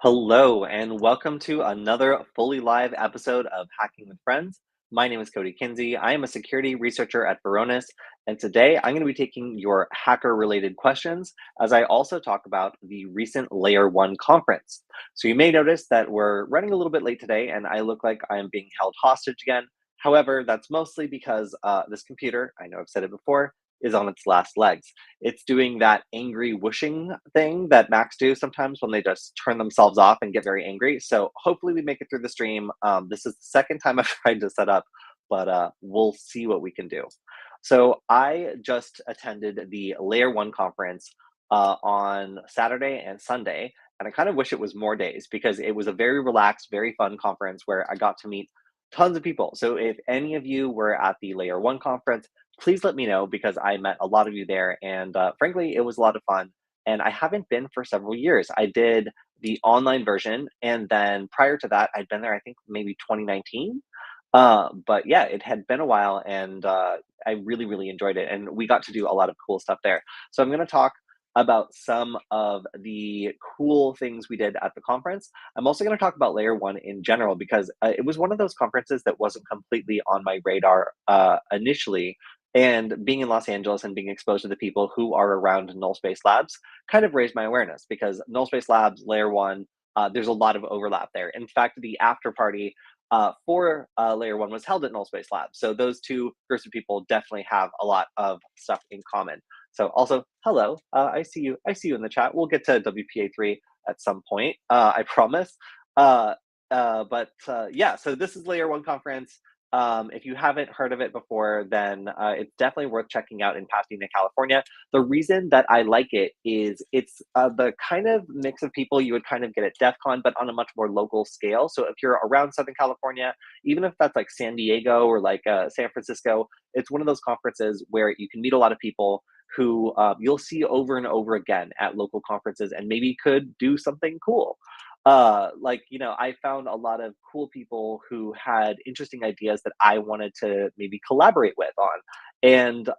Hello, and welcome to another fully live episode of Hacking with Friends. My name is Kody Kinzie. I am a security researcher at Varonis, and today I'm going to be taking your hacker related questions as I also talk about the recent LayerOne Conference. So, you may notice that we're running a little bit late today, and I look like I am being held hostage again. However, that's mostly because this computer, I know I've said it before, is on its last legs. It's doing that angry whooshing thing that Macs do sometimes when they just turn themselves off and get very angry. So hopefully we make it through the stream. This is the second time I've tried to set up, but we'll see what we can do. So I just attended the LayerOne conference on Saturday and Sunday, and I kind of wish it was more days because it was a very relaxed, very fun conference where I got to meet tons of people. So if any of you were at the LayerOne conference, please let me know because I met a lot of you there. And frankly, it was a lot of fun. And I haven't been for several years. I did the online version. And then prior to that, I'd been there, I think maybe 2019. But yeah, it had been a while and I really, really enjoyed it. And we got to do a lot of cool stuff there. So I'm going to talk about some of the cool things we did at the conference. I'm also going to talk about LayerOne in general because it was one of those conferences that wasn't completely on my radar initially, and being in Los Angeles and being exposed to the people who are around Null Space Labs kind of raised my awareness because Null Space Labs, LayerOne, there's a lot of overlap there. In fact, the after party for LayerOne was held at Null Space Labs. So those two groups of people definitely have a lot of stuff in common. So also, hello, I see you. I see you in the chat. We'll get to WPA3 at some point, I promise. Yeah, so this is LayerOne Conference. If you haven't heard of it before, then it's definitely worth checking out in Pasadena, California. The reason that I like it is it's the kind of mix of people you would kind of get at DEF CON, but on a much more local scale. So if you're around Southern California, even if that's like San Diego or like San Francisco, it's one of those conferences where you can meet a lot of people who you'll see over and over again at local conferences and maybe could do something cool. I found a lot of cool people who had interesting ideas that I wanted to maybe collaborate with on. And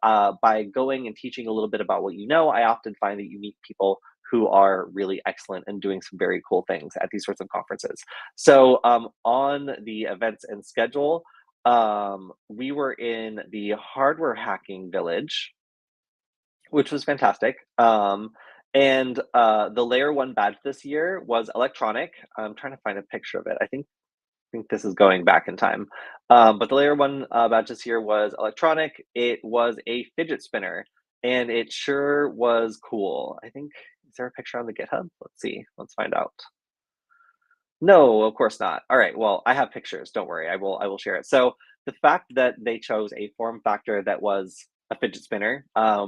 by going and teaching a little bit about what you know, I often find that you meet people who are really excellent and doing some very cool things at these sorts of conferences. So on the events and schedule, we were in the hardware hacking village, which was fantastic. The LayerOne badge this year was electronic. I'm trying to find a picture of it. I think this is going back in time. But the LayerOne badge this year was electronic. It was a fidget spinner, and it sure was cool. I think, is there a picture on the GitHub? Let's see. Let's find out. No, of course not. All right. Well, I have pictures. Don't worry. I will share it. So the fact that they chose a form factor that was a fidget spinner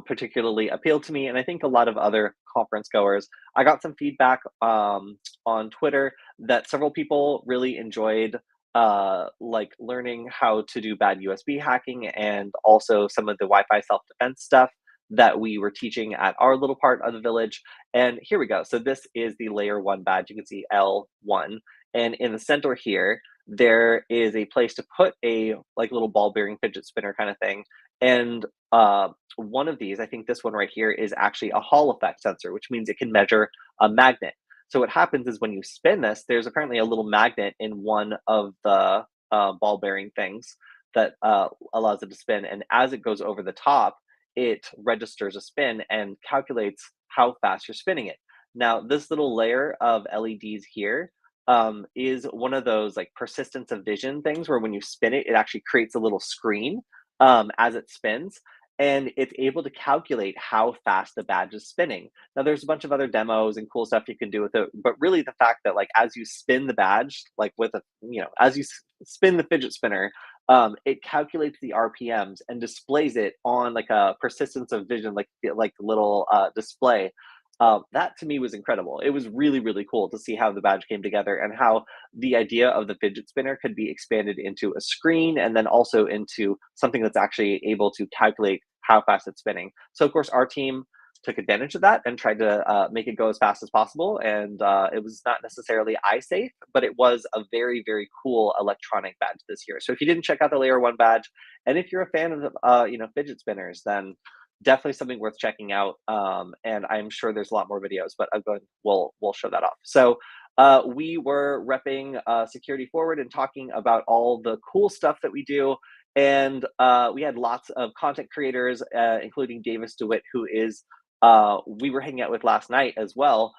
particularly appealed to me, and I think a lot of other conference goers. I got some feedback on Twitter that several people really enjoyed like learning how to do bad USB hacking and also some of the Wi-Fi self-defense stuff that we were teaching at our little part of the village. And here we go. So this is the LayerOne badge. You can see L1. And in the center here, there is a place to put a like little ball bearing fidget spinner kind of thing. And one of these, I think this one right here, is actually a Hall effect sensor, which means it can measure a magnet. So what happens is when you spin this, there's apparently a little magnet in one of the ball bearing things that allows it to spin. And as it goes over the top, it registers a spin and calculates how fast you're spinning it. Now, this little layer of LEDs here is one of those like persistence of vision things where when you spin it, it actually creates a little screen as it spins. And it's able to calculate how fast the badge is spinning. Now, there's a bunch of other demos and cool stuff you can do with it, but really the fact that like as you spin the badge, like with a as you spin the fidget spinner, it calculates the RPMs and displays it on like a persistence of vision, like little display. That to me was incredible. It was really, really cool to see how the badge came together and how the idea of the fidget spinner could be expanded into a screen and then also into something that's actually able to calculate how fast it's spinning. So of course our team took advantage of that and tried to make it go as fast as possible. And it was not necessarily eye safe, but it was a very, very cool electronic badge this year. So if you didn't check out the LayerOne badge, and if you're a fan of fidget spinners, then definitely something worth checking out. And I'm sure there's a lot more videos, but we'll show that off. So we were repping security forward and talking about all the cool stuff that we do. And we had lots of content creators, including Davis DeWitt, who is we were hanging out with last night as well.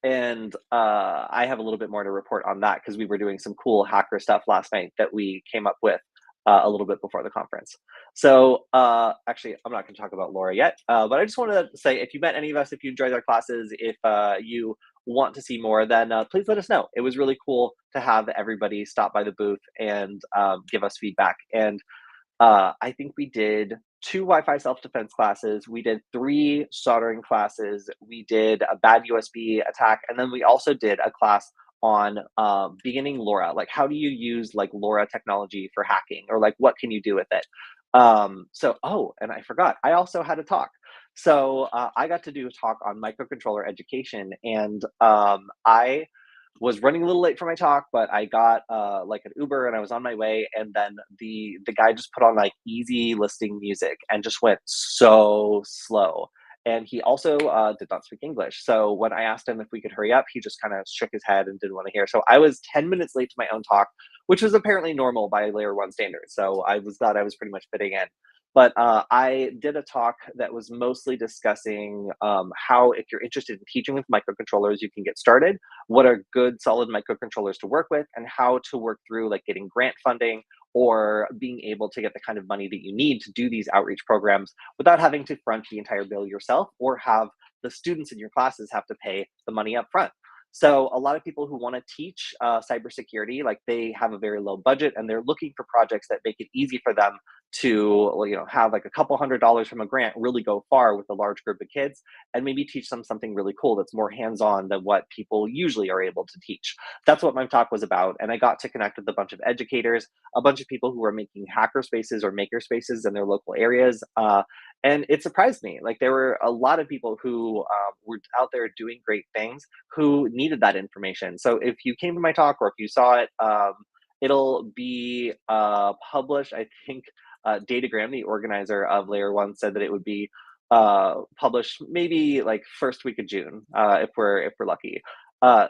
And I have a little bit more to report on that because we were doing some cool hacker stuff last night that we came up with a little bit before the conference. So actually, I'm not going to talk about LoRa yet, but I just wanted to say if you met any of us, if you enjoyed our classes, if you want to see more, then please let us know. It was really cool to have everybody stop by the booth and give us feedback. And I think we did 2 Wi-Fi self-defense classes, we did 3 soldering classes, we did a bad USB attack, and then we also did a class on beginning LoRa. Like, how do you use like LoRa technology for hacking, or like what can you do with it? Oh, and I forgot, I also had a talk. So I got to do a talk on microcontroller education, and I was running a little late for my talk, but I got like an Uber and I was on my way, and then the guy just put on like easy listening music and just went so slow. And he also did not speak English. So when I asked him if we could hurry up, he just kind of shook his head and didn't want to hear. So I was 10 minutes late to my own talk, which was apparently normal by LayerOne standards. So I was thought I was pretty much fitting in. But I did a talk that was mostly discussing how, if you're interested in teaching with microcontrollers, you can get started, what are good solid microcontrollers to work with, and how to work through like getting grant funding or being able to get the kind of money that you need to do these outreach programs without having to front the entire bill yourself or have the students in your classes have to pay the money up front. So a lot of people who want to teach cybersecurity, like they have a very low budget and they're looking for projects that make it easy for them to, well, have like a couple $100s from a grant really go far with a large group of kids, and maybe teach them something really cool that's more hands-on than what people usually are able to teach. That's what my talk was about, and I got to connect with a bunch of educators, a bunch of people who are making hacker spaces or maker spaces in their local areas. And it surprised me. Like there were a lot of people who were out there doing great things who needed that information. So if you came to my talk or if you saw it, it'll be published. I think Datagram, the organizer of Layer One, said that it would be published maybe like first week of June, if we're lucky.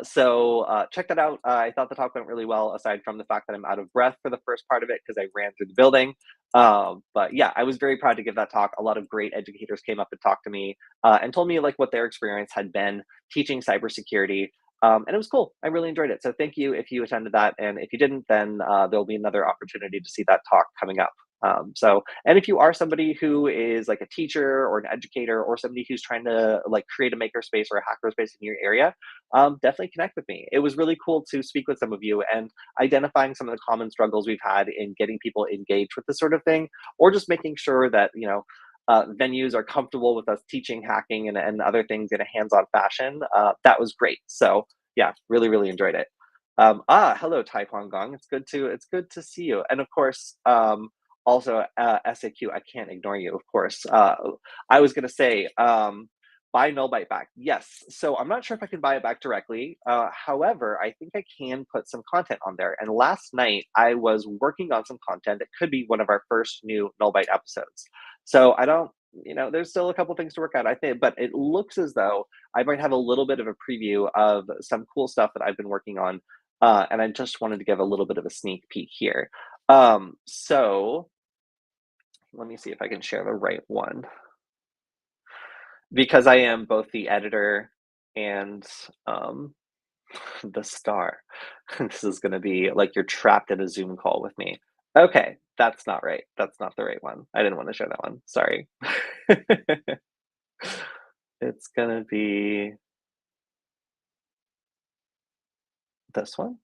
So check that out. I thought the talk went really well, aside from the fact that I'm out of breath for the first part of it because I ran through the building. But yeah, I was very proud to give that talk. A lot of great educators came up and talked to me and told me like what their experience had been teaching cybersecurity. And it was cool. I really enjoyed it. So thank you if you attended that. And if you didn't, then there'll be another opportunity to see that talk coming up. And if you are somebody who is like a teacher or an educator or somebody who's trying to like create a maker space or a hacker space in your area, definitely connect with me. It was really cool to speak with some of you and identifying some of the common struggles we've had in getting people engaged with this sort of thing, or just making sure that, venues are comfortable with us teaching hacking and other things in a hands-on fashion. That was great. So yeah, really, really enjoyed it. Hello, Tai Huang Gong. It's good to see you. And of course, also SAQ, I can't ignore you, of course. I was gonna say, buy Nullbyte back. Yes. So I'm not sure if I can buy it back directly. However, I think I can put some content on there. And last night I was working on some content that could be one of our first new Nullbyte episodes. So I don't, there's still a couple things to work out, I think, but it looks as though I might have a little bit of a preview of some cool stuff that I've been working on. And I just wanted to give a little bit of a sneak peek here. So let me see if I can share the right one, because I am both the editor and um, the star. This is going to be like you're trapped in a Zoom call with me. Okay, that's not right. That's not the right one. I didn't want to share that one. Sorry. It's going to be this one.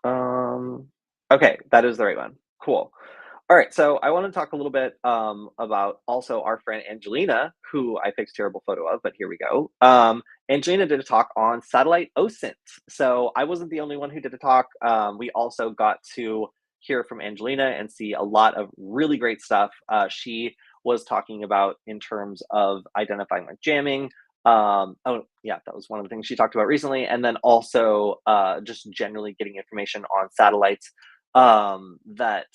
Um, okay, that is the right one. Cool. All right, so I want to talk a little bit about also our friend Angelina, who I picked a terrible photo of, but here we go. Angelina did a talk on satellite OSINT. So I wasn't the only one who did a talk. We also got to hear from Angelina and see a lot of really great stuff. She was talking about in terms of identifying like jamming. Oh yeah, that was one of the things she talked about recently, and then also just generally getting information on satellites that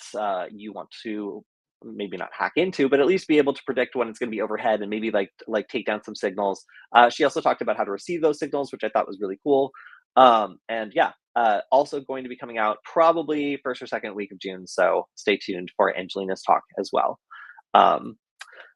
you want to maybe not hack into, but at least be able to predict when it's going to be overhead and maybe like take down some signals. She also talked about how to receive those signals, which I thought was really cool. And yeah, also going to be coming out probably first or second week of June. So stay tuned for Angelina's talk as well. Um,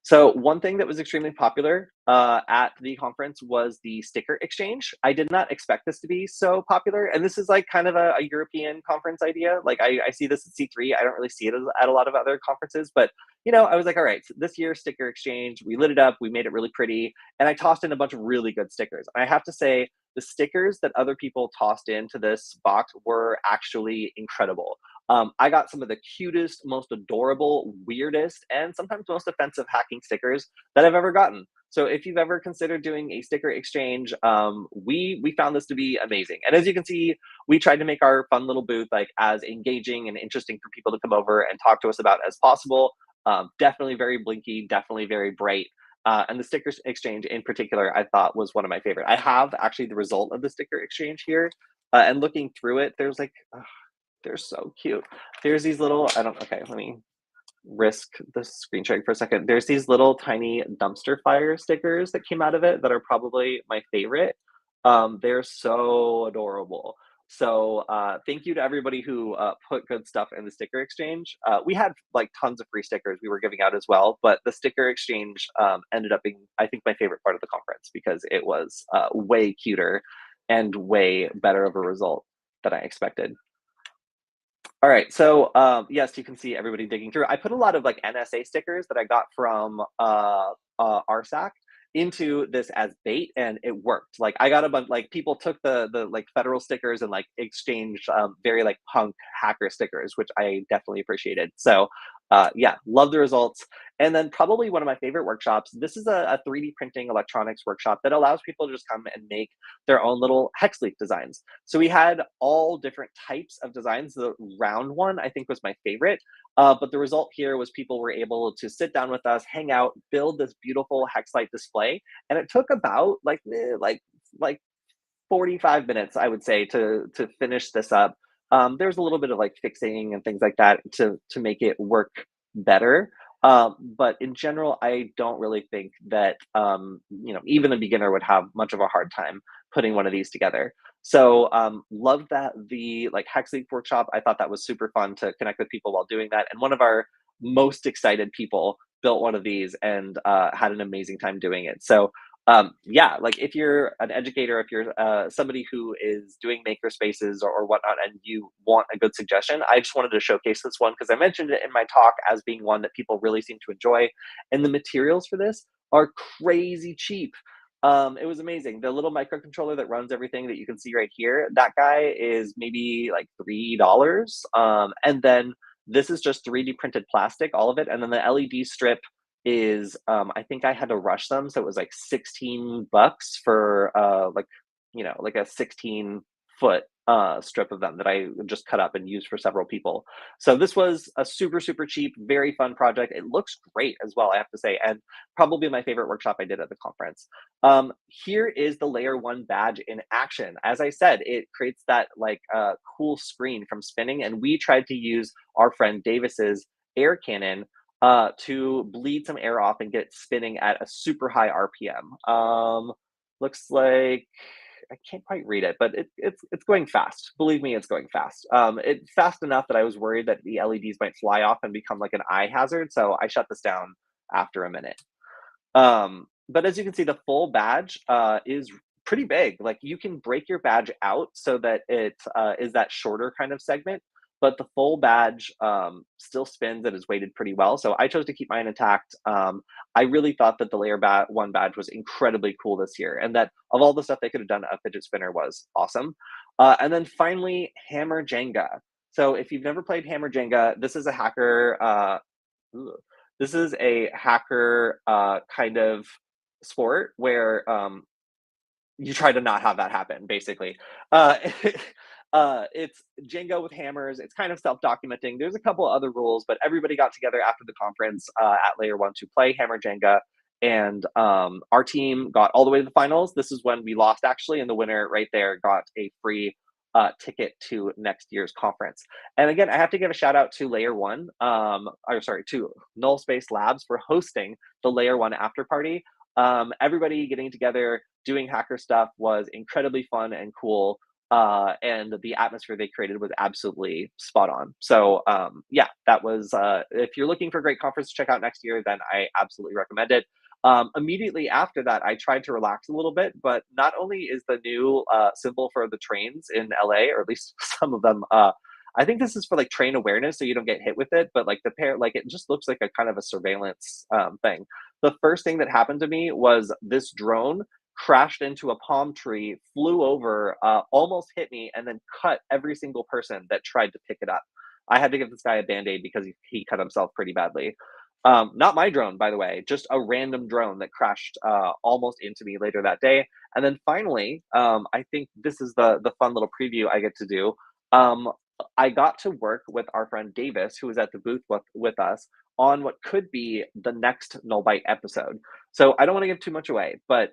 so one thing that was extremely popular at the conference was the sticker exchange. I did not expect this to be so popular, and this is like kind of a European conference idea. Like I see this at C3. I don't really see it at a lot of other conferences, but I was like, all right, so this year sticker exchange, we lit it up, we made it really pretty, and I tossed in a bunch of really good stickers. And I have to say, the stickers that other people tossed into this box were actually incredible. I got some of the cutest, most adorable, weirdest, and sometimes most offensive hacking stickers that I've ever gotten. So if you've ever considered doing a sticker exchange, we found this to be amazing. And as you can see, we tried to make our fun little booth like as engaging and interesting for people to come over and talk to us about as possible. Definitely very blinky, definitely very bright. And the sticker exchange in particular, I thought was one of my favorite. I have actually the result of the sticker exchange here, and looking through it, there's like, they're so cute. There's these little, I don't, okay, let me risk the screen sharing for a second. There's these little tiny dumpster fire stickers that came out of it that are probably my favorite. They're so adorable. So thank you to everybody who put good stuff in the sticker exchange. We had like tons of free stickers we were giving out as well, but the sticker exchange ended up being, I think, my favorite part of the conference because it was way cuter and way better of a result than I expected. All right, so yes, you can see everybody digging through. I put a lot of like NSA stickers that I got from RSAC into this as bait, and it worked. Like I got a bunch. Like people took the like federal stickers and like exchanged very like punk hacker stickers, which I definitely appreciated. So yeah, love the results. And then probably one of my favorite workshops. This is a 3D printing electronics workshop that allows people to just come and make their own little hex leaf designs. So we had all different types of designs. The round one, I think, was my favorite. But the result here was people were able to sit down with us, hang out, build this beautiful hexlight display, and it took about like 45 minutes, I would say, to finish this up. There's a little bit of like fixing and things like that to make it work better. But in general, I don't really think that even a beginner would have much of a hard time putting one of these together. So love that the like Hex Leaf workshop. I thought that was super fun to connect with people while doing that. And one of our most excited people built one of these and had an amazing time doing it. So yeah, like if you're an educator, if you're somebody who is doing maker spaces or whatnot, and you want a good suggestion, I just wanted to showcase this one because I mentioned it in my talk as being one that people really seem to enjoy. And the materials for this are crazy cheap. It was amazing. The little microcontroller that runs everything that you can see right here, that guy is maybe like $3. And then this is just 3D printed plastic, all of it. And then the LED strip is I think I had to rush them, so it was like $16 for like a 16-foot strip of them that I just cut up and used for several people. So this was a super super cheap, very fun project. It looks great as well, I have to say, and probably my favorite workshop I did at the conference. Here is the LayerOne badge in action. As I said, it creates that like cool screen from spinning, and we tried to use our friend Davis's air cannon to bleed some air off and get it spinning at a super high RPM. Looks like I can't quite read it, but it's going fast. Believe me, it's going fast. It's fast enough that I was worried that the LEDs might fly off and become like an eye hazard. So I shut this down after a minute. But as you can see, the full badge is pretty big. Like you can break your badge out so that it is that shorter kind of segment, but the full badge still spins and is weighted pretty well. So I chose to keep mine intact. I really thought that the LayerOne badge was incredibly cool this year, and that of all the stuff they could have done, a fidget spinner was awesome. And then finally, Hammer Jenga. So if you've never played Hammer Jenga, this is a hacker. This is a hacker kind of sport where you try to not have that happen, basically. Uh, it's Jenga with hammers. It's kind of self-documenting. There's a couple other rules, but everybody got together after the conference at LayerOne to play Hammer Jenga. And our team got all the way to the finals. This is when we lost, actually, and the winner right there got a free ticket to next year's conference. And again, I have to give a shout out to LayerOne, or sorry, to Null Space Labs for hosting the LayerOne after party. Everybody getting together, doing hacker stuff was incredibly fun and cool. And the atmosphere they created was absolutely spot on. So yeah, that was, if you're looking for a great conference to check out next year, then I absolutely recommend it. Immediately after that, I tried to relax a little bit, but not only is the new symbol for the trains in LA, or at least some of them, I think this is for like train awareness, so you don't get hit with it. But like the pair, like it just looks like a kind of a surveillance thing. The first thing that happened to me was this drone crashed into a palm tree, flew over, almost hit me, and then cut every single person that tried to pick it up. I had to give this guy a band-aid because he cut himself pretty badly. Not my drone, by the way, just a random drone that crashed almost into me later that day. And then finally, I think this is the fun little preview I get to do. Um, I got to work with our friend Davis, who was at the booth with us, on what could be the next Nullbyte episode. So I don't want to give too much away, but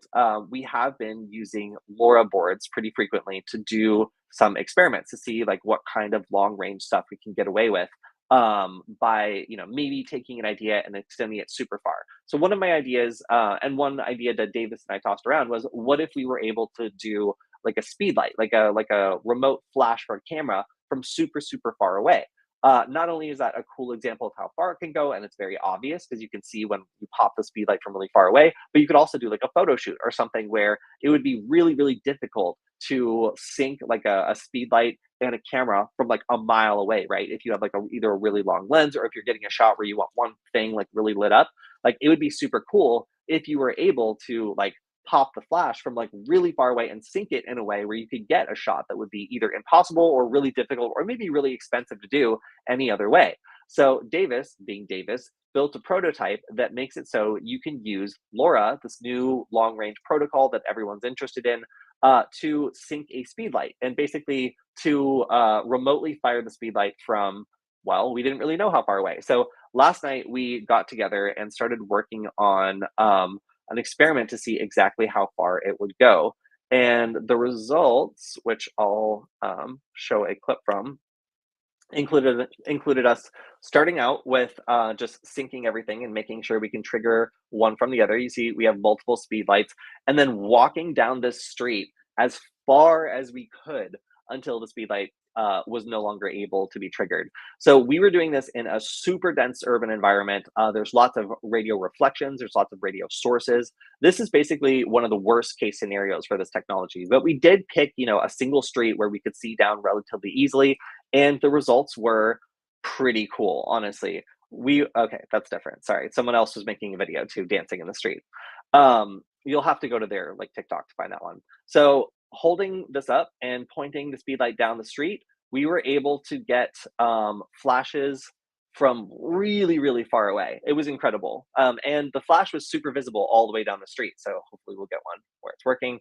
we have been using LoRa boards pretty frequently to do some experiments to see like what kind of long range stuff we can get away with by maybe taking an idea and extending it super far. So one of my ideas, and one idea that Davis and I tossed around, was what if we were able to do like a speed light, like a remote flash for a camera from super far away. Not only is that a cool example of how far it can go, and it's very obvious because you can see when you pop the speed light from really far away, but you could also do like a photo shoot or something where it would be really difficult to sync like a speed light and a camera from like a mile away, right? If you have like either a really long lens, or if you're getting a shot where you want one thing like really lit up, like it would be super cool if you were able to like pop the flash from like really far away and sync it in a way where you could get a shot that would be either impossible or really difficult or maybe really expensive to do any other way. So Davis, being Davis, built a prototype that makes it so you can use LoRa, this new long range protocol that everyone's interested in, to sync a speed light and basically to remotely fire the speed light from, well, we didn't really know how far away. So last night we got together and started working on an experiment to see exactly how far it would go. And the results, which I'll show a clip from, included us starting out with just syncing everything and making sure we can trigger one from the other. You see, we have multiple speed lights, and then walking down this street as far as we could until the speed light was no longer able to be triggered. So we were doing this in a super dense urban environment. There's lots of radio reflections. There's lots of radio sources. This is basically one of the worst case scenarios for this technology. But we did pick, a single street where we could see down relatively easily, and the results were pretty cool, honestly. Okay, that's different. Sorry, someone else was making a video too, dancing in the street. You'll have to go to their like TikTok to find that one. So holding this up and pointing the speed light down the street, we were able to get flashes from really far away. It was incredible, and the flash was super visible all the way down the street. So hopefully we'll get one where it's working.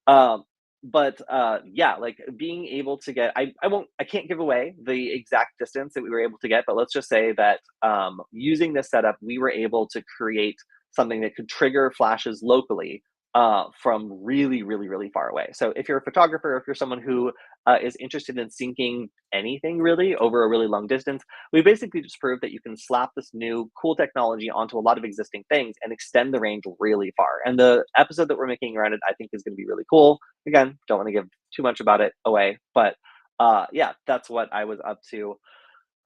Um, but yeah, like being able to get, I can't give away the exact distance that we were able to get, but let's just say that using this setup, we were able to create something that could trigger flashes locally from really far away. So if you're a photographer, if you're someone who is interested in syncing anything really over a really long distance, we basically just proved that you can slap this new cool technology onto a lot of existing things and extend the range really far. And the episode that we're making around it, I think, is going to be really cool. Again, don't want to give too much about it away, but yeah, that's what I was up to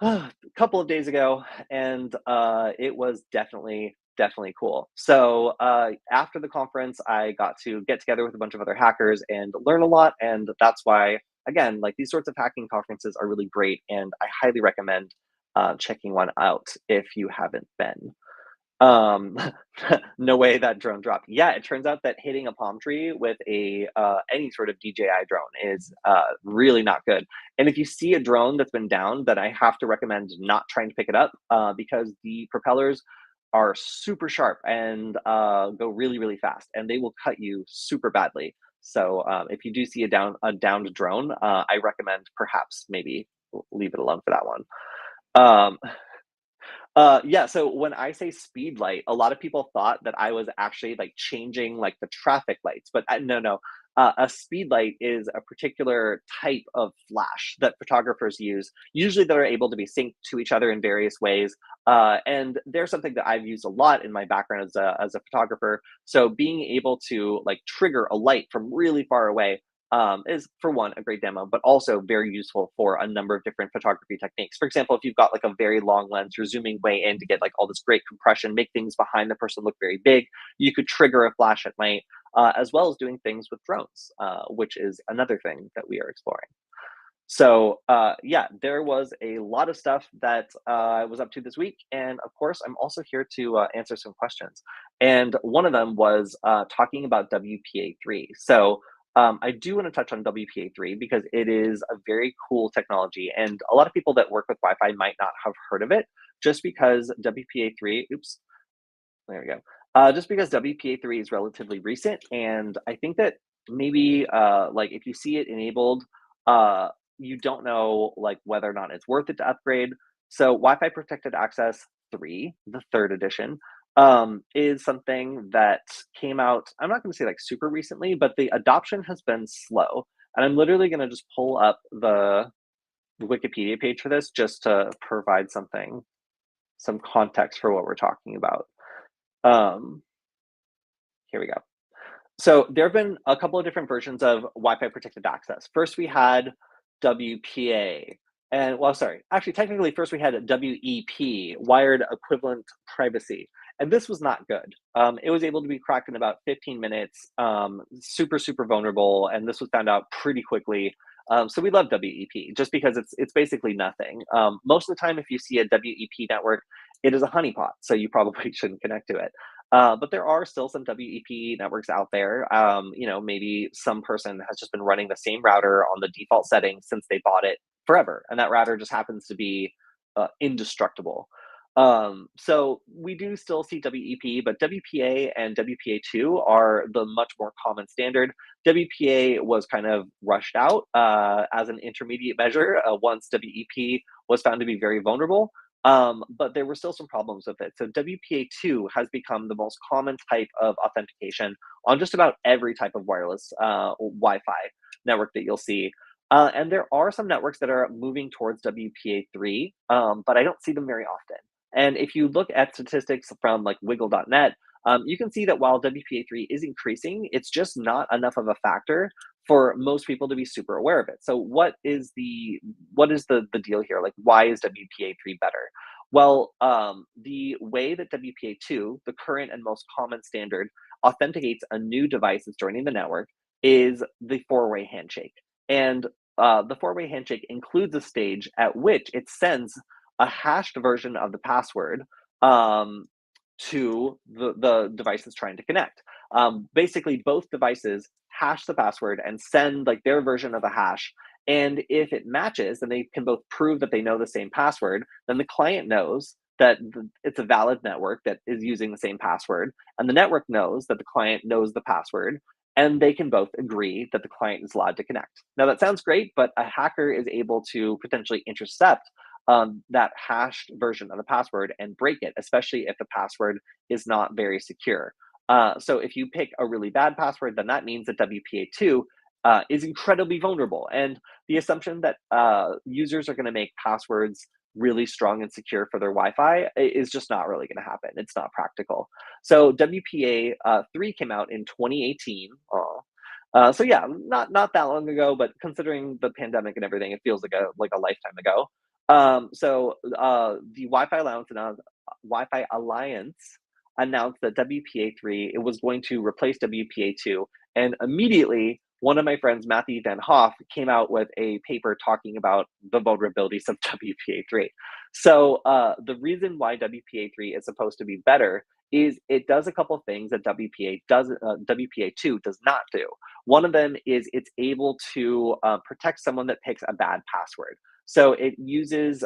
a couple of days ago, and it was definitely cool. So after the conference, I got to get together with a bunch of other hackers and learn a lot, and that's why, again, like these sorts of hacking conferences are really great, and I highly recommend checking one out if you haven't been. Um, no way that drone dropped. Yeah, it turns out that hitting a palm tree with a any sort of DJI drone is really not good. And if you see a drone that's been down, then I have to recommend not trying to pick it up because the propellers are super sharp and go really fast, and they will cut you super badly. So if you do see a downed drone, I recommend perhaps maybe leave it alone for that one. Um, yeah, so when I say speed light, a lot of people thought that I was actually like changing like the traffic lights, but no. A speedlight is a particular type of flash that photographers use, usually that are able to be synced to each other in various ways. And they're something that I've used a lot in my background as a photographer. So being able to like trigger a light from really far away is, for one, a great demo, but also very useful for a number of different photography techniques. For example, if you've got like a very long lens, you're zooming way in to get like all this great compression, make things behind the person look very big. You could trigger a flash at night, as well as doing things with drones, which is another thing that we are exploring. So, yeah, there was a lot of stuff that I was up to this week. And of course, I'm also here to answer some questions. And one of them was talking about WPA3. So, I do want to touch on WPA3 because it is a very cool technology. And a lot of people that work with Wi Fi might not have heard of it just because WPA3, oops, there we go. Just because WPA3 is relatively recent, and I think that maybe like if you see it enabled, uh, you don't know like whether or not it's worth it to upgrade. So Wi-Fi Protected Access 3, the third edition, is something that came out. I'm not going to say like super recently, but the adoption has been slow. And I'm literally going to just pull up the Wikipedia page for this just to provide some context for what we're talking about. Um, Here we go. So there have been a couple of different versions of Wi-Fi protected access. First, we had WPA, and well, sorry, actually, technically, first we had WEP, Wired Equivalent Privacy, and this was not good. It was able to be cracked in about 15 minutes, super, super vulnerable, and this was found out pretty quickly. So we love WEP just because it's basically nothing. Most of the time, if you see a WEP network, it is a honeypot, so you probably shouldn't connect to it. But there are still some WEP networks out there. Maybe some person has just been running the same router on the default settings since they bought it forever, and that router just happens to be indestructible. So we do still see WEP, but WPA and WPA2 are the much more common standard. WPA was kind of rushed out as an intermediate measure once WEP was found to be very vulnerable. But there were still some problems with it. So WPA2 has become the most common type of authentication on just about every type of wireless Wi-Fi network that you'll see. And there are some networks that are moving towards WPA3, but I don't see them very often. And if you look at statistics from like wiggle.net, you can see that while WPA3 is increasing, it's just not enough of a factor for most people to be super aware of it. So what is the deal here? Like, why is WPA3 better? Well, the way that WPA2, the current and most common standard, authenticates a new device that's joining the network is the four-way handshake. And the four-way handshake includes a stage at which it sends a hashed version of the password um, to the device that's trying to connect. Basically, both devices hash the password and send like their version of the hash. And if it matches, then they can both prove that they know the same password. Then the client knows that it's a valid network that is using the same password, and the network knows that the client knows the password, and they can both agree that the client is allowed to connect. Now, that sounds great, but a hacker is able to potentially intercept that hashed version of the password and break it, especially if the password is not very secure. So if you pick a really bad password, then that means that WPA2 is incredibly vulnerable. And the assumption that users are going to make passwords really strong and secure for their Wi-Fi is just not really going to happen. It's not practical. So WPA 3 came out in 2018. So yeah, not that long ago, but considering the pandemic and everything, it feels like a lifetime ago. The Wi-Fi Alliance announced that WPA3 it was going to replace WPA2, and immediately one of my friends, Matthew Van Hoff, came out with a paper talking about the vulnerabilities of WPA3. So the reason why WPA3 is supposed to be better is it does a couple things that WPA2 does not do. One of them is it's able to protect someone that picks a bad password. So it uses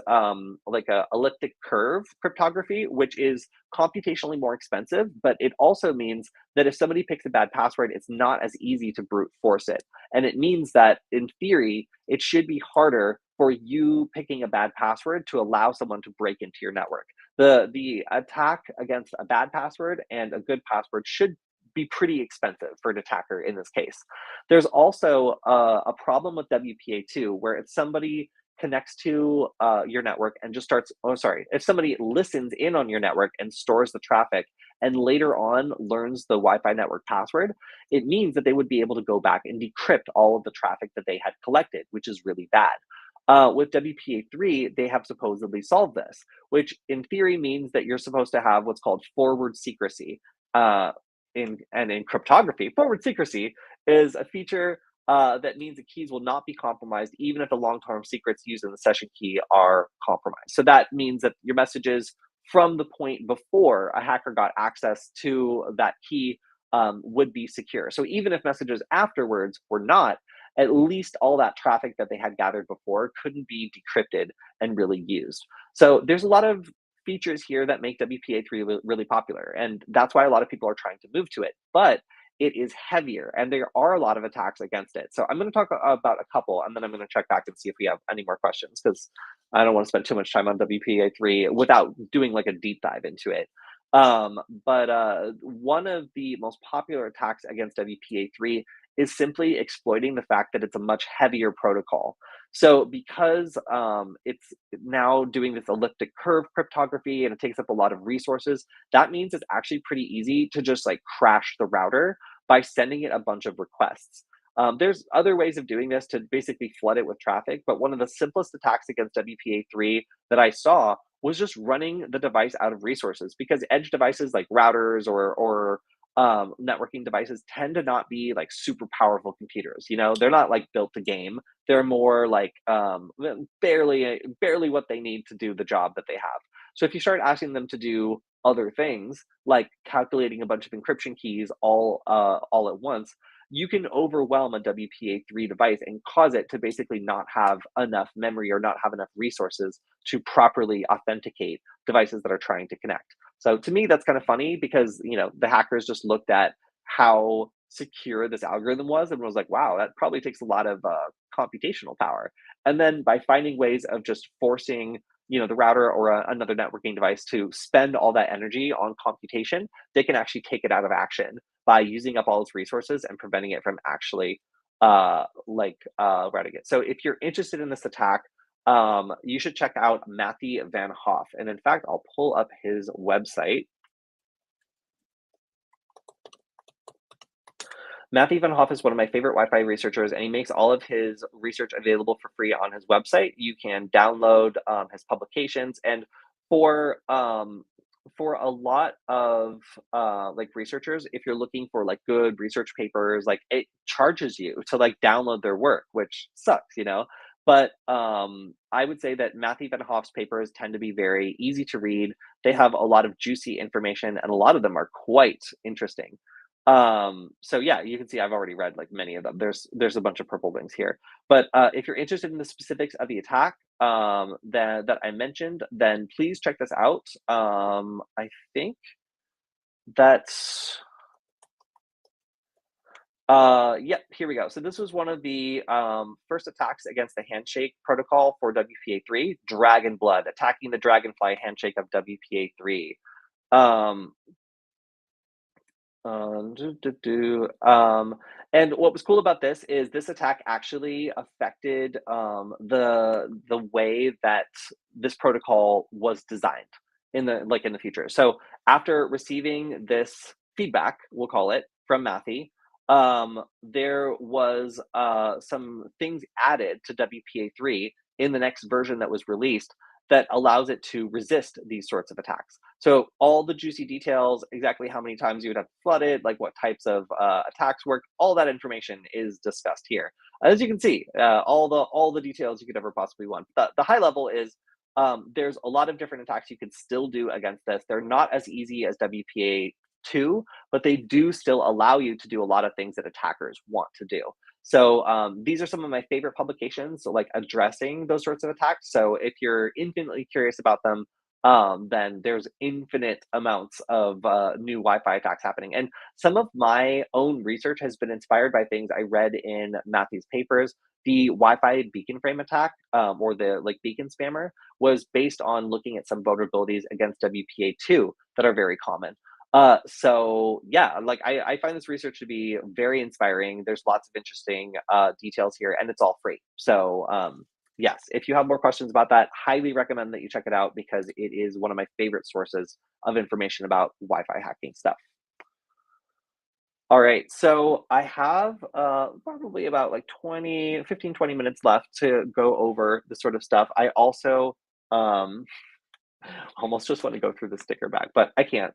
like a elliptic curve cryptography, which is computationally more expensive, but it also means that if somebody picks a bad password, it's not as easy to brute force it. And it means that in theory, it should be harder for you picking a bad password to allow someone to break into your network. The attack against a bad password and a good password should be pretty expensive for an attacker in this case. There's also a problem with WPA2 where if somebody connects to your network and just starts, oh, sorry, if somebody listens in on your network and stores the traffic and later on learns the Wi Fi network password, it means that they would be able to go back and decrypt all of the traffic that they had collected, which is really bad. With WPA3, they have supposedly solved this, which in theory means that you're supposed to have what's called forward secrecy. Uh, in cryptography, forward secrecy is a feature that means the keys will not be compromised, even if the long-term secrets used in the session key are compromised. So that means that your messages from the point before a hacker got access to that key would be secure. So even if messages afterwards were not, at least all that traffic that they had gathered before couldn't be decrypted and really used. So there's a lot of features here that make WPA3 really popular, and that's why a lot of people are trying to move to it. But it is heavier, and there are a lot of attacks against it. So I'm going to talk about a couple, and then I'm going to check back and see if we have any more questions because I don't want to spend too much time on WPA3 without doing like a deep dive into it. But one of the most popular attacks against WPA3 is simply exploiting the fact that it's a much heavier protocol. So because it's now doing this elliptic curve cryptography and it takes up a lot of resources, that means it's actually pretty easy to just like crash the router by sending it a bunch of requests. There's other ways of doing this to basically flood it with traffic, but one of the simplest attacks against WPA3 that I saw was just running the device out of resources because edge devices like routers or networking devices tend to not be like super powerful computers. You know, they're not like built to game. They're more like barely what they need to do the job that they have. So if you start asking them to do other things like calculating a bunch of encryption keys all at once, you can overwhelm a WPA3 device and cause it to basically not have enough memory or not have enough resources to properly authenticate devices that are trying to connect. So to me, that's kind of funny because, you know, the hackers just looked at how secure this algorithm was and was like, wow, that probably takes a lot of computational power. And then by finding ways of just forcing, you know, the router or another networking device to spend all that energy on computation, they can actually take it out of action by using up all its resources and preventing it from actually routing it. So if you're interested in this attack, you should check out Matthew Van Hoff. And in fact, I'll pull up his website. Matthew Van Hoff is one of my favorite Wi-Fi researchers, and he makes all of his research available for free on his website. You can download his publications, and for for a lot of like researchers, if you're looking for like good research papers, like it charges you to like download their work, which sucks, you know. But I would say that Matthew Van Hoff's papers tend to be very easy to read. They have a lot of juicy information, and a lot of them are quite interesting. So yeah, you can see I've already read like many of them. There's a bunch of purple links here. But if you're interested in the specifics of the attack that I mentioned, then please check this out. I think that's yep, here we go. So this was one of the first attacks against the handshake protocol for WPA3, Dragon Blood, attacking the Dragonfly handshake of WPA3. Um, do, do, do. And what was cool about this is this attack actually affected the way that this protocol was designed in the future. So after receiving this feedback, we'll call it from Matthew, there was some things added to WPA3 in the next version that was released that allows it to resist these sorts of attacks. So all the juicy details, exactly how many times you would have to flood it, like what types of attacks work, all that information is discussed here. As you can see, all the details you could ever possibly want. The high level is there's a lot of different attacks you could still do against this. They're not as easy as WPA2, but they do still allow you to do a lot of things that attackers want to do. So these are some of my favorite publications, so like addressing those sorts of attacks. So if you're infinitely curious about them, then there's infinite amounts of new Wi-Fi attacks happening. And some of my own research has been inspired by things I read in Matthew's papers. The Wi-Fi beacon frame attack, or the like beacon spammer, was based on looking at some vulnerabilities against WPA2 that are very common. So yeah, like I find this research to be very inspiring. There's lots of interesting details here, and it's all free. So yes, if you have more questions about that, highly recommend that you check it out because it is one of my favorite sources of information about Wi-Fi hacking stuff. All right, so I have probably about like 20 minutes left to go over this sort of stuff. I also um, almost just want to go through the sticker bag, but I can't.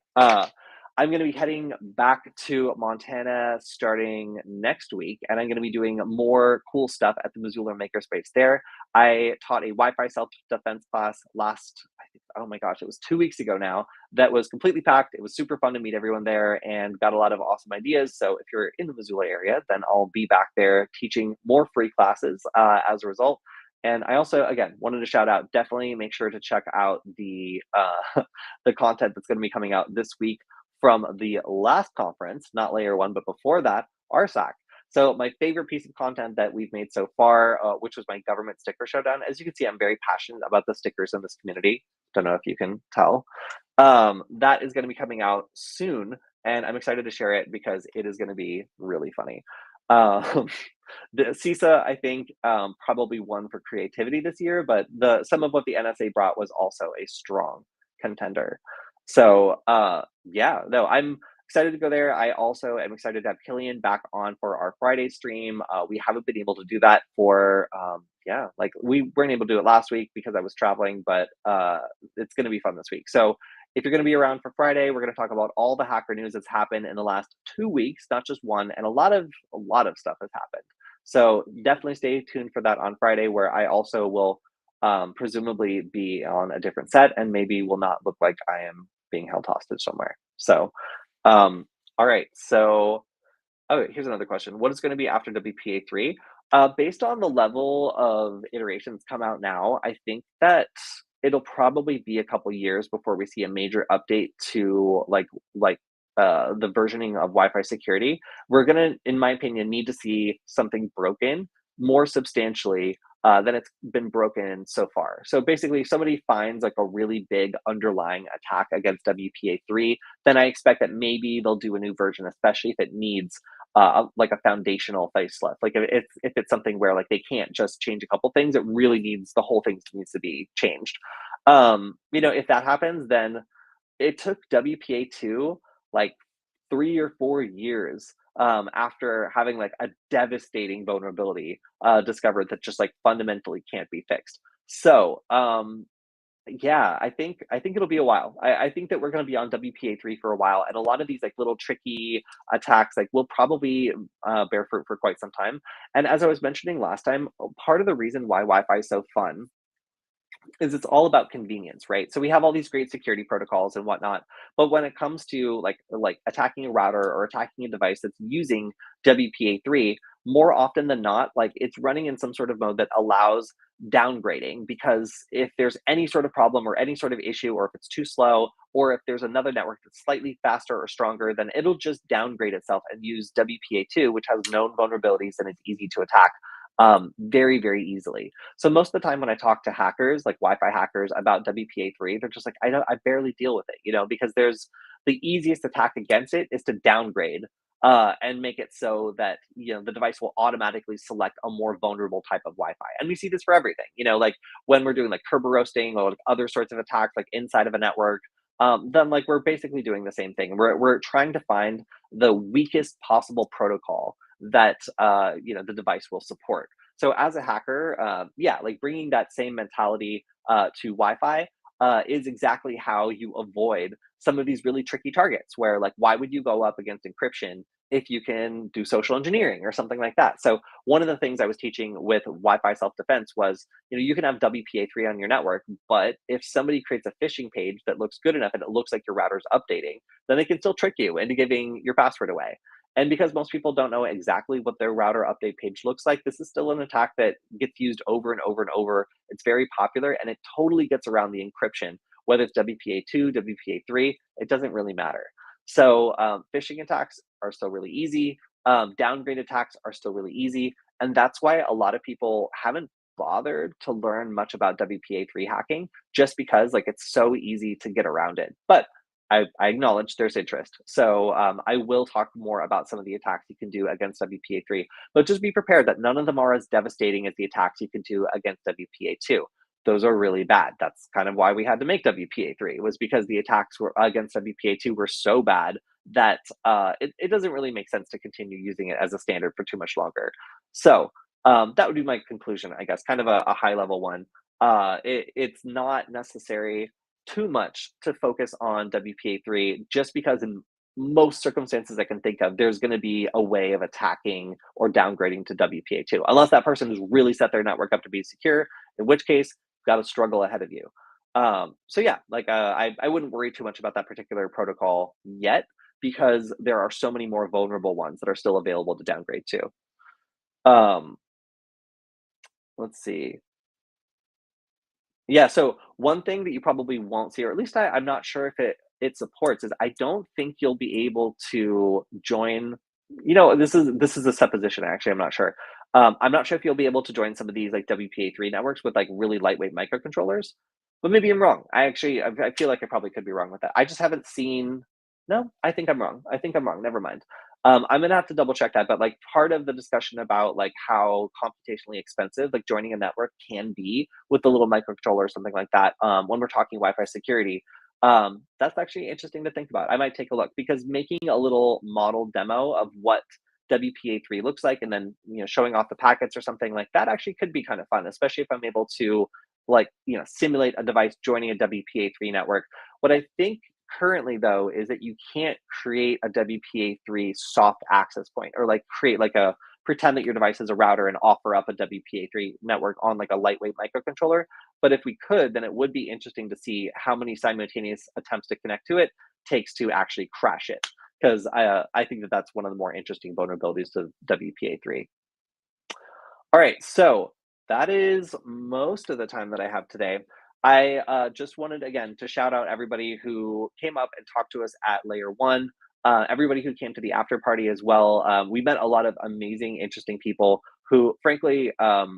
I'm going to be heading back to Montana starting next week, and I'm going to be doing more cool stuff at the Missoula Makerspace there. I taught a Wi-Fi self-defense class last, I think, oh my gosh, it was 2 weeks ago now. That was completely packed. It was super fun to meet everyone there and got a lot of awesome ideas. So if you're in the Missoula area, then I'll be back there teaching more free classes as a result. And I also, again, wanted to shout out, definitely make sure to check out the the content that's going to be coming out this week from the last conference, not LayerOne, but before that, RSAC. So my favorite piece of content that we've made so far, which was my government sticker showdown. As you can see, I'm very passionate about the stickers in this community. Don't know if you can tell. That is going to be coming out soon, and I'm excited to share it because it is going to be really funny. Um, the CISA, I think, probably won for creativity this year, but the some of what the NSA brought was also a strong contender. So, yeah, no, I'm excited to go there. I also am excited to have Killian back on for our Friday stream. We haven't been able to do that for, yeah, like we weren't able to do it last week because I was traveling, but it's going to be fun this week. So, if you're going to be around for Friday, we're going to talk about all the hacker news that's happened in the last 2 weeks, not just one, and a lot of stuff has happened. So definitely stay tuned for that on Friday, where I also will presumably be on a different set and maybe will not look like I am being held hostage somewhere. So, all right. So, oh, here's another question. What is going to be after WPA3? Based on the level of iterations come out now, I think that it'll probably be a couple years before we see a major update to the versioning of Wi-Fi security. We're gonna, in my opinion, need to see something broken more substantially than it's been broken so far. So basically, if somebody finds like a really big underlying attack against WPA3, then I expect that maybe they'll do a new version, especially if it needs like a foundational facelift. Like if it's something where like they can't just change a couple things, it really needs the whole thing needs to be changed. If that happens, then it took WPA2 like 3 or 4 years after having like a devastating vulnerability discovered that just like fundamentally can't be fixed. So yeah, I think it'll be a while. I think that we're going to be on WPA3 for a while, and a lot of these like little tricky attacks like will probably bear fruit for quite some time. And as I was mentioning last time, part of the reason why Wi-Fi is so fun is it's all about convenience, right? So we have all these great security protocols and whatnot, but when it comes to like attacking a router or attacking a device that's using WPA3, more often than not, like it's running in some sort of mode that allows downgrading because if there's any sort of problem or any sort of issue, or if it's too slow, or if there's another network that's slightly faster or stronger, then it'll just downgrade itself and use WPA2, which has known vulnerabilities and it's easy to attack very, very easily. So most of the time when I talk to hackers, like Wi-Fi hackers about WPA3, they're just like, I barely deal with it, because there's the easiest attack against it is to downgrade and make it so that the device will automatically select a more vulnerable type of Wi-Fi. And we see this for everything, like when we're doing like Kerber roasting or like other sorts of attacks like inside of a network. Then like we're basically doing the same thing. We're trying to find the weakest possible protocol that the device will support. So as a hacker, yeah, like bringing that same mentality to Wi-Fi is exactly how you avoid some of these really tricky targets. Where like, why would you go up against encryption if you can do social engineering or something like that? So one of the things I was teaching with Wi-Fi self-defense was, you can have WPA3 on your network, but if somebody creates a phishing page that looks good enough and it looks like your router's updating, then they can still trick you into giving your password away. And because most people don't know exactly what their router update page looks like, this is still an attack that gets used over and over and over. It's very popular and it totally gets around the encryption, whether it's WPA2, WPA3, it doesn't really matter. So phishing attacks are still really easy. Downgrade attacks are still really easy. And that's why a lot of people haven't bothered to learn much about WPA3 hacking, just because like it's so easy to get around it. But I acknowledge there's interest. So I will talk more about some of the attacks you can do against WPA3, but just be prepared that none of them are as devastating as the attacks you can do against WPA2. Those are really bad. That's kind of why we had to make WPA3, was because the attacks were against WPA2 were so bad that it doesn't really make sense to continue using it as a standard for too much longer. So that would be my conclusion, I guess, kind of a high level one. It's not necessary too much to focus on WPA3 just because in most circumstances I can think of, there's going to be a way of attacking or downgrading to WPA2, unless that person has really set their network up to be secure, in which case, got a struggle ahead of you. So yeah, like I wouldn't worry too much about that particular protocol yet because there are so many more vulnerable ones that are still available to downgrade to. Um, let's see. Yeah, so one thing that you probably won't see, or at least I'm not sure if it supports, is I don't think you'll be able to join. This is a supposition. Actually, I'm not sure. I'm not sure if you'll be able to join some of these like WPA3 networks with like really lightweight microcontrollers, but maybe I'm wrong. I feel like I probably could be wrong with that. I just haven't seen. No, I think I'm wrong. I think I'm wrong. Never mind. I'm gonna have to double check that, but like part of the discussion about like how computationally expensive like joining a network can be with the little microcontroller or something like that. When we're talking Wi-Fi security, that's actually interesting to think about. I might take a look because making a little model demo of what WPA3 looks like, and then showing off the packets or something like that actually could be kind of fun, especially if I'm able to like simulate a device joining a WPA3 network. What I think currently though is that you can't create a WPA3 soft access point or like create like a pretend that your device is a router and offer up a WPA3 network on like a lightweight microcontroller. But if we could, then it would be interesting to see how many simultaneous attempts to connect to it takes to actually crash it. Because I think that that's one of the more interesting vulnerabilities to WPA3. All right, so that is most of the time that I have today. I just wanted again to shout out everybody who came up and talked to us at LayerOne. Everybody who came to the after party as well. We met a lot of amazing, interesting people who, frankly,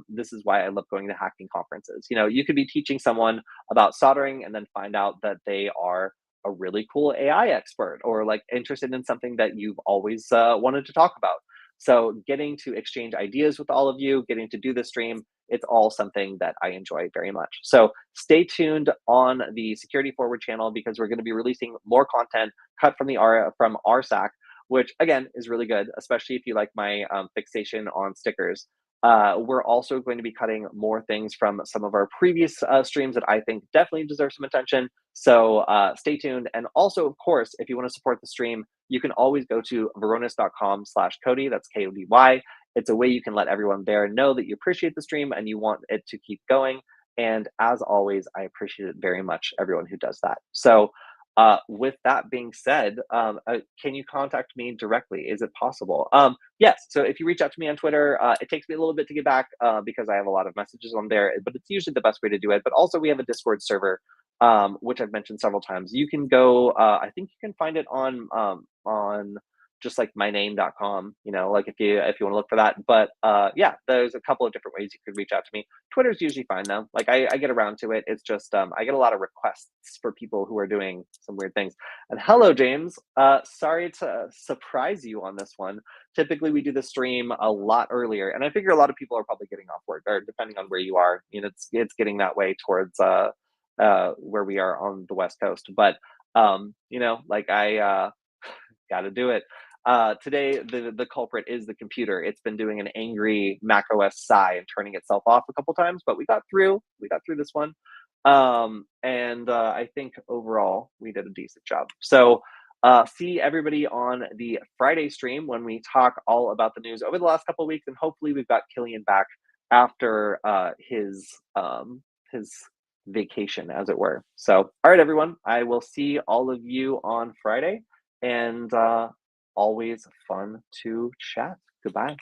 this is why I love going to hacking conferences. You could be teaching someone about soldering and then find out that they are a really cool AI expert or like interested in something that you've always wanted to talk about. So getting to exchange ideas with all of you, getting to do the stream, it's all something that I enjoy very much. So stay tuned on the Security Forward channel because we're going to be releasing more content cut from from RSAC, which again is really good, especially if you like my fixation on stickers. We're also going to be cutting more things from some of our previous streams that I think definitely deserve some attention. So stay tuned. And also, of course, if you want to support the stream, you can always go to varonis.com/Kody. That's Kody. It's a way you can let everyone there know that you appreciate the stream and you want it to keep going. And as always, I appreciate it very much, everyone who does that. So with that being said, can you contact me directly? Is it possible? Yes. So if you reach out to me on Twitter, it takes me a little bit to get back because I have a lot of messages on there, but it's usually the best way to do it. But also we have a Discord server, which I've mentioned several times. You can go, I think you can find it on just like myname.com, like if you want to look for that. But yeah, there's a couple of different ways you could reach out to me. Twitter's usually fine though. Like I get around to it. It's just I get a lot of requests for people who are doing some weird things. And hello, James. Sorry to surprise you on this one. Typically we do the stream a lot earlier, and I figure a lot of people are probably getting off work, or depending on where you are. It's getting that way towards where we are on the West Coast. But like I got to do it. Today, the culprit is the computer. It's been doing an angry Mac OS sigh and turning itself off a couple times, but we got through. We got through this one, and I think overall we did a decent job. So, see everybody on the Friday stream when we talk all about the news over the last couple of weeks, and hopefully we've got Killian back after his vacation, as it were. So, all right, everyone, I will see all of you on Friday, and always fun to chat. Goodbye.